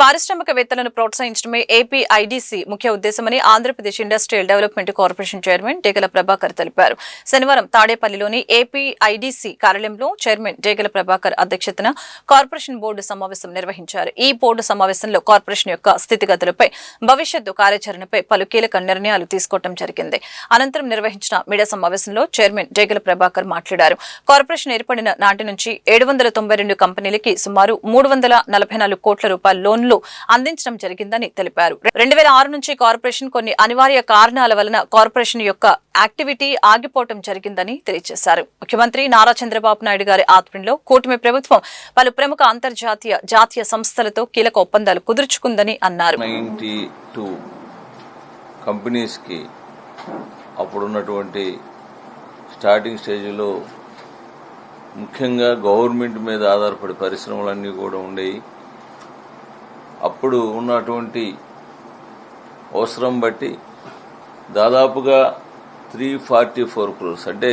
పారిశ్రామికవేత్తలను ప్రోత్సహించడమే ఏపీఐడీసీ ముఖ్య ఉద్దేశమని Andhra Pradesh industrial development corporation chairman డేగల ప్రభాకర్ తెలిపారు. శనివారం తాడేపల్లిలోని ఏపీఐడీసీ కార్యాలయంలో చైర్మన్ డేగల ప్రభాకర్ అధ్యక్షతన కార్పొరేషన్ బోర్డు సమావేశం నిర్వహించారు. ఈ బోర్డు సమావేశంలో కార్పొరేషన్ యొక్క స్థితిగతులపై, భవిష్యత్తు కార్యాచరణపై పలు కీలక నిర్ణయాలు తీసుకోవడం జరిగింది. అనంతరం నిర్వహించిన మీడియా సమావేశంలో చైర్మన్ డేగల ప్రభాకర్ మాట్లాడారు. కార్పొరేషన్ ఏర్పడిన నాటి నుంచి 792 కంపెనీలకి సుమారు 344 కోట్ల రూపాయల లోన్లు అందించడం జరిగిందని తెలిపారు. 2006 నుంచి కార్పొరేషన్ కొన్ని అనివార్య కారణాల వలన కార్పొరేషన్ యొక్క యాక్టివిటీ ఆగిపోవడం జరిగిందని తెలియజేశారు. ముఖ్యమంత్రి నారా చంద్రబాబు నాయుడు గారి ఆధ్వర్యంలో కూటమి ప్రభుత్వం పలు ప్రముఖ అంతర్జాతీయ జాతీయ సంస్థలతో కీలక ఒప్పందాలు కుదుర్చుకుందని అన్నారు. కంపెనీస్కి అప్పుడున్నటువంటి స్టార్టింగ్ స్టేజ్లో ముఖ్యంగా గవర్నమెంట్ మీద ఆధారపడి పరిశ్రమలన్నీ కూడా ఉండేవి. అప్పుడు ఉన్నటువంటి అవసరం బట్టి దాదాపుగా 344 క్రోర్స్, అంటే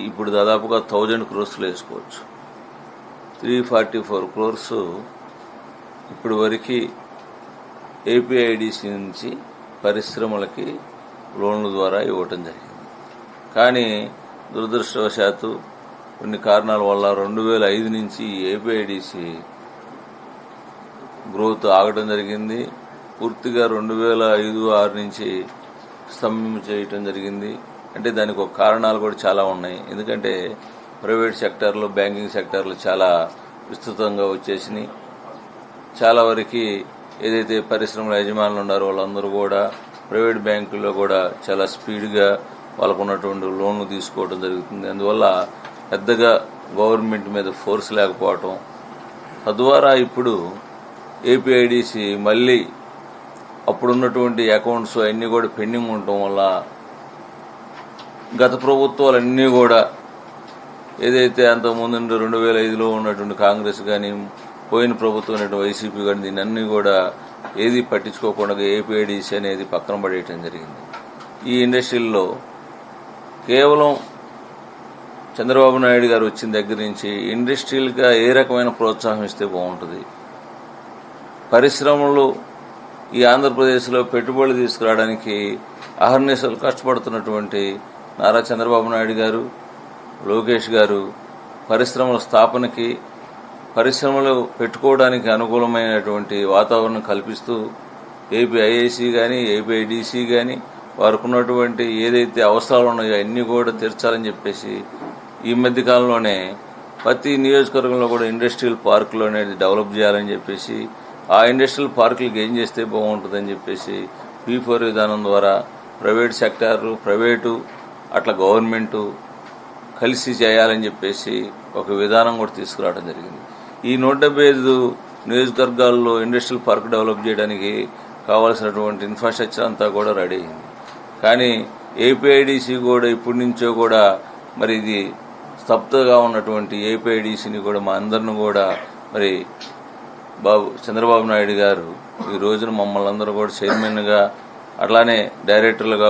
ఇప్పుడు దాదాపుగా 1000 క్రోర్స్లో వేసుకోవచ్చు. 344 క్రోర్స్ ఇప్పుడు వరకు ఏపీఐడిసి నుంచి పరిశ్రమలకి లోన్ల ద్వారా ఇవ్వటం జరిగింది. కానీ దురదృష్టవశాత్తు కొన్ని కారణాల వల్ల 2005 నుంచి ఏపీఐడిసి గ్రోత్ ఆగడం జరిగింది. పూర్తిగా 2005-6 నుంచి స్తంభం చేయటం జరిగింది. అంటే దానికి ఒక కారణాలు కూడా చాలా ఉన్నాయి. ఎందుకంటే ప్రైవేట్ సెక్టార్లో, బ్యాంకింగ్ సెక్టార్లో చాలా విస్తృతంగా వచ్చేసినాయి. చాలా వరకు ఏదైతే పరిశ్రమల యజమానులు ఉన్నారో వాళ్ళందరూ కూడా ప్రైవేట్ బ్యాంకుల్లో కూడా చాలా స్పీడ్గా వాళ్ళకు ఉన్నటువంటి లోన్లు తీసుకోవడం జరుగుతుంది. అందువల్ల పెద్దగా గవర్నమెంట్ మీద ఫోర్స్ లేకపోవటం, తద్వారా ఇప్పుడు ఏపీఐడిసి మళ్ళీ అప్పుడున్నటువంటి అకౌంట్స్ అన్నీ కూడా పెండింగ్ ఉండటం వల్ల గత ప్రభుత్వాలన్నీ కూడా ఏదైతే అంతకుముందు 2005లో ఉన్నటువంటి కాంగ్రెస్ కానీ, పోయిన ప్రభుత్వం ఉన్నటువంటి వైసీపీ కానీ దీన్ని అన్నీ కూడా ఏది పట్టించుకోకుండా ఏపీఐడిసి అనేది పక్కన పడేయటం జరిగింది. ఈ ఇండస్ట్రీల్లో కేవలం చంద్రబాబు నాయుడు గారు వచ్చిన దగ్గర నుంచి ఇండస్ట్రియల్గా ఏ రకమైన ప్రోత్సాహం ఇస్తే బాగుంటుంది, పరిశ్రమలు ఈ ఆంధ్రప్రదేశ్లో పెట్టుబడులు తీసుకురావడానికి అహర్నిశలు కష్టపడుతున్నటువంటి నారా చంద్రబాబు నాయుడు గారు, లోకేష్ గారు పరిశ్రమల స్థాపనకి, పరిశ్రమలు పెట్టుకోవడానికి అనుకూలమైనటువంటి వాతావరణం కల్పిస్తూ ఏపీఐఐసి కానీ, ఏపీఐడిసి కానీ వారికి ఉన్నటువంటి ఏదైతే అవసరాలు ఉన్నాయో అన్నీ కూడా తీర్చాలని చెప్పేసి ఈ మధ్య కాలంలోనే ప్రతి నియోజకవర్గంలో కూడా ఇండస్ట్రియల్ పార్కులు అనేది డెవలప్ చేయాలని చెప్పేసి, ఆ ఇండస్ట్రియల్ పార్కులకు ఏం చేస్తే బాగుంటుందని చెప్పేసి P4 విధానం ద్వారా ప్రైవేట్ సెక్టారు, ప్రైవేటు అట్లా గవర్నమెంటు కలిసి చేయాలని చెప్పేసి ఒక విధానం కూడా తీసుకురావడం జరిగింది. ఈ 175 నియోజకవర్గాల్లో ఇండస్ట్రియల్ పార్క్ డెవలప్ చేయడానికి కావాల్సినటువంటి ఇన్ఫ్రాస్ట్రక్చర్ అంతా కూడా రెడీ అయింది. కానీ ఏపీఐడిసి కూడా ఇప్పటి నుంచో కూడా మరి ఇది స్తబ్దగా ఉన్నటువంటి ఏపీఐడిసిని కూడా మా అందరిని కూడా మరి చంద్రబాబు నాయుడు గారు ఈ రోజున మమ్మల్ని అందరూ కూడా చైర్మన్గా అట్లానే డైరెక్టర్లుగా